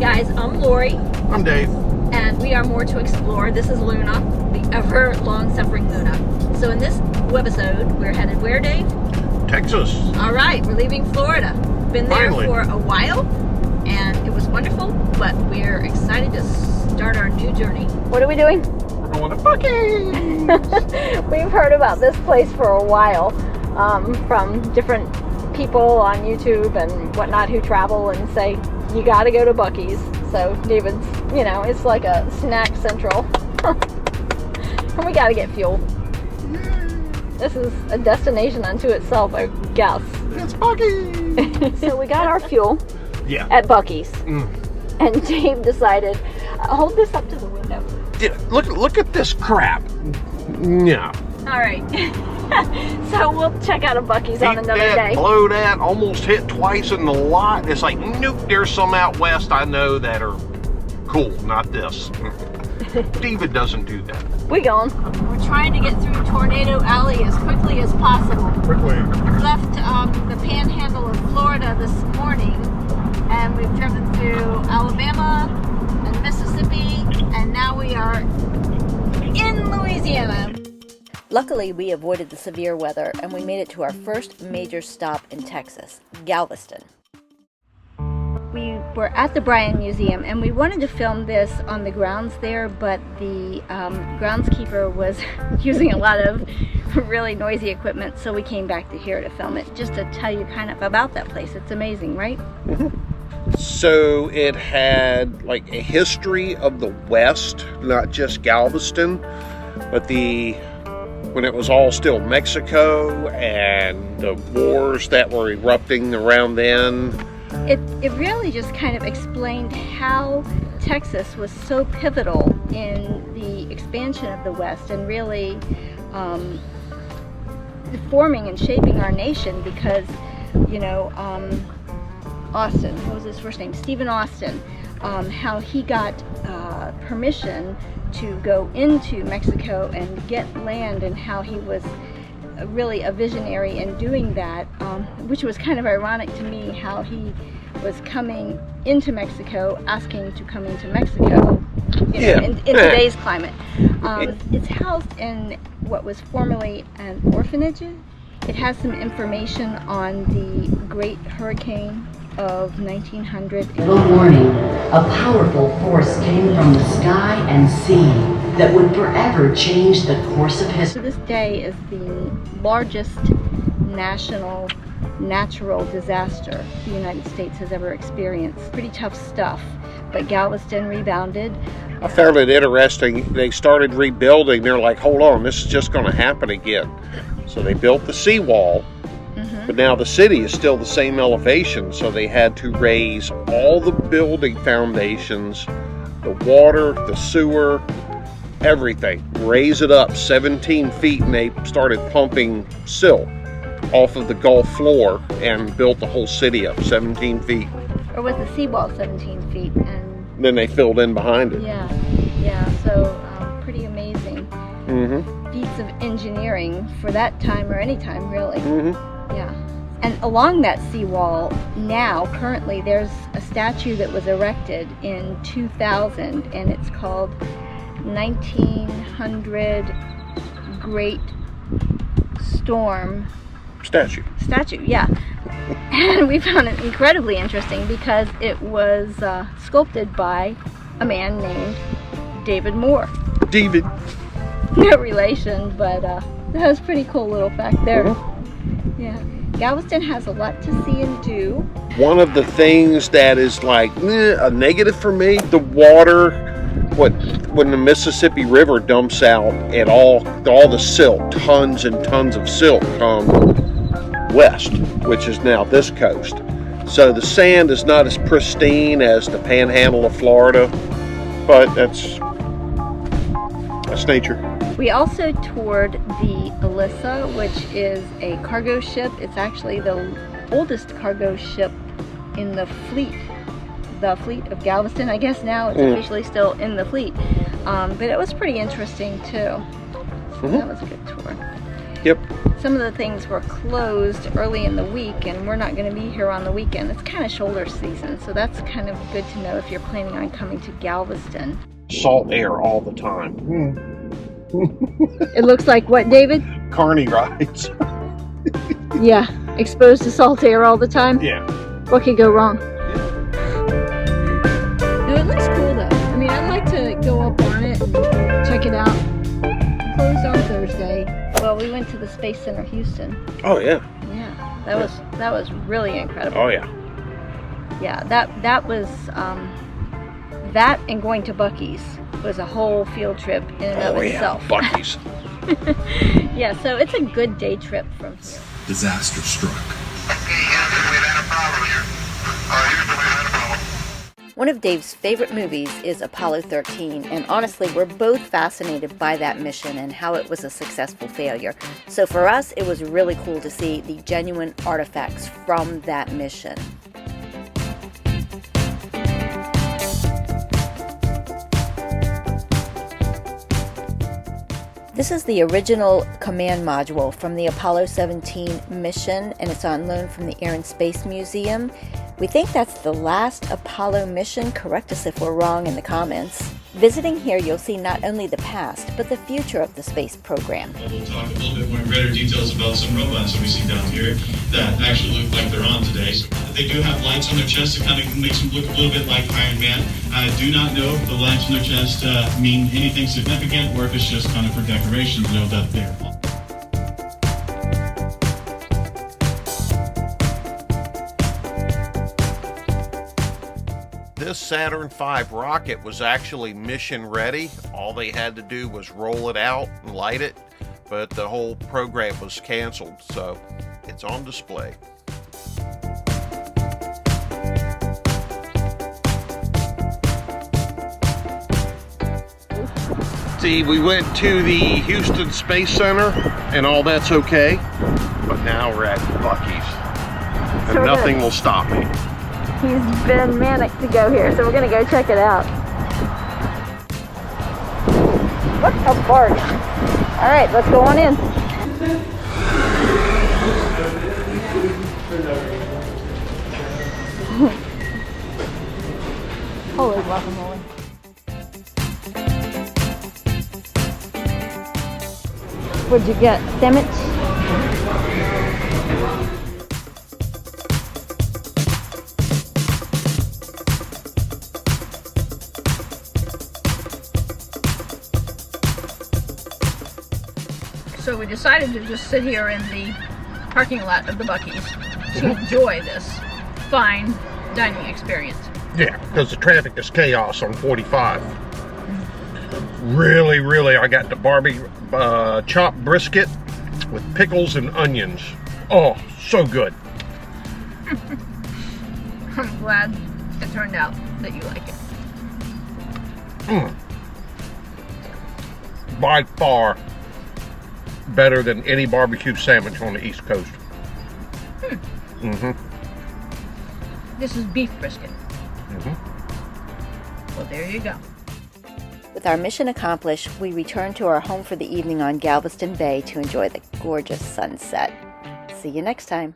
guys, I'm Lori. I'm Dave. And we are Moore2Explore. This is Luna, the ever long-suffering Luna. So in this webisode, we're headed where, Dave? Texas. All right, we're leaving Florida. Been there Finally. for a while, and it was wonderful, but we're excited to start our new journey. What are we doing? We're going to Buckees. We've heard about this place for a while from different people on YouTube and whatnot who travel and say, you got to go to Buckees. So David's, you know, it's like a snack central. And we got to get fuel. This is a destination unto itself, I guess. It's Buckees. So we got our fuel Yeah. at Buckees. And Dave decided, hold this up to the window. Yeah. Look at this crap. Yeah. All right. So we'll check out a Buckees on another day. Blow that. Almost hit twice in the lot. It's like, nope, there's some out west I know that are cool, not this. David doesn't do that. We going. We're trying to get through Tornado Alley as quickly as possible. Quickly. We left the panhandle of Florida this morning, and we've driven through Alabama and Mississippi, and now we are in Louisiana. Luckily, we avoided the severe weather, and we made it to our first major stop in Texas, Galveston. We were at the Bryan Museum, and we wanted to film this on the grounds there, but the groundskeeper was using a lot of really noisy equipment, so we came back to here to film it, just to tell you kind of about that place. It's amazing, right? So it had like a history of the West, not just Galveston, but when it was all still Mexico and the wars that were erupting around then. It really just kind of explained how Texas was so pivotal in the expansion of the West and really forming and shaping our nation because, you know, Austin, what was his first name? Stephen Austin, how he got permission to go into Mexico and get land, and how he was really a visionary in doing that, which was kind of ironic to me, how he was coming into Mexico, asking to come into Mexico, you know, in today's climate. It's housed in what was formerly an orphanage. It has some information on the Great Hurricane of 1900. Warning, a powerful force came from the sky and sea that would forever change the course of history. So this day is the largest national natural disaster the United States has ever experienced. Pretty tough stuff, but Galveston rebounded. I found it interesting. They started rebuilding. They're like, hold on, this is just going to happen again. So they built the seawall, but now the city is still the same elevation, so they had to raise all the building foundations, the water, the sewer, everything. Raise it up 17 feet, and they started pumping silt off of the Gulf floor and built the whole city up 17 feet. Or was the seawall 17 feet? And then they filled in behind it. Yeah, so pretty amazing feats of engineering for that time, or any time really. Yeah. And along that seawall now, currently, there's a statue that was erected in 2000, and it's called 1900 Great Storm Statue, yeah. And we found it incredibly interesting because it was sculpted by a man named David Moore. David. No relation, but that was a pretty cool little fact there. Yeah. Galveston has a lot to see and do. One of the things that is like a negative for me, the water, when the Mississippi River dumps out, and all the silt, tons and tons of silt come west, which is now this coast. So the sand is not as pristine as the panhandle of Florida, but that's nature. We also toured the Alyssa, which is a cargo ship. It's actually the oldest cargo ship in the fleet of Galveston. I guess now it's officially still in the fleet. But it was pretty interesting too. So that was a good tour. Yep. some of the things were closed early in the week, and we're not going to be here on the weekend. It's kind of shoulder season, so that's kind of good to know if you're planning on coming to Galveston. Salt air all the time. It looks like what, David? Carney rides. Yeah, exposed to salt air all the time? Yeah. What could go wrong? No, it looks cool though. I mean, I'd like to go up on it and check it out. Closed on Thursday. Well, we went to the Space Center Houston. Oh yeah. Yeah, that was really incredible. Oh yeah. Yeah, that was that and going to Buckees was a whole field trip in and of itself. Buckees. Yeah, so it's a good day trip from here. Disaster struck. One of Dave's favorite movies is Apollo 13, and honestly, we're both fascinated by that mission and how it was a successful failure. So for us, it was really cool to see the genuine artifacts from that mission. This is the original command module from the Apollo 17 mission, and it's on loan from the Air and Space Museum. We think that's the last Apollo mission. Correct us if we're wrong in the comments. Visiting here, you'll see not only the past, but the future of the space program. We'll talk a little bit more in greater details about some robots that we see down here that actually look like they're on today. So they do have lights on their chest that kind of makes them look a little bit like Iron Man. I do not know if the lights on their chest mean anything significant or if it's just kind of for decoration to know that they're on. This Saturn V rocket was actually mission ready. All they had to do was roll it out and light it, but the whole program was canceled, so it's on display. See, we went to the Houston Space Center and all that's okay, but now we're at Buckees and nothing will stop me. He's been manic to go here, so we're gonna go check it out. What a bargain. All right, let's go on in. Holy guacamole. What'd you get? Sandwich? So we decided to just sit here in the parking lot of the Buckees to enjoy this fine dining experience. Yeah, because the traffic is chaos on 45. Really, I got the barbecue chopped brisket with pickles and onions. Oh, so good. I'm glad it turned out that you like it. By far better than any barbecue sandwich on the East Coast. This is beef brisket. Well, there you go. With our mission accomplished, we return to our home for the evening on Galveston Bay to enjoy the gorgeous sunset. See you next time.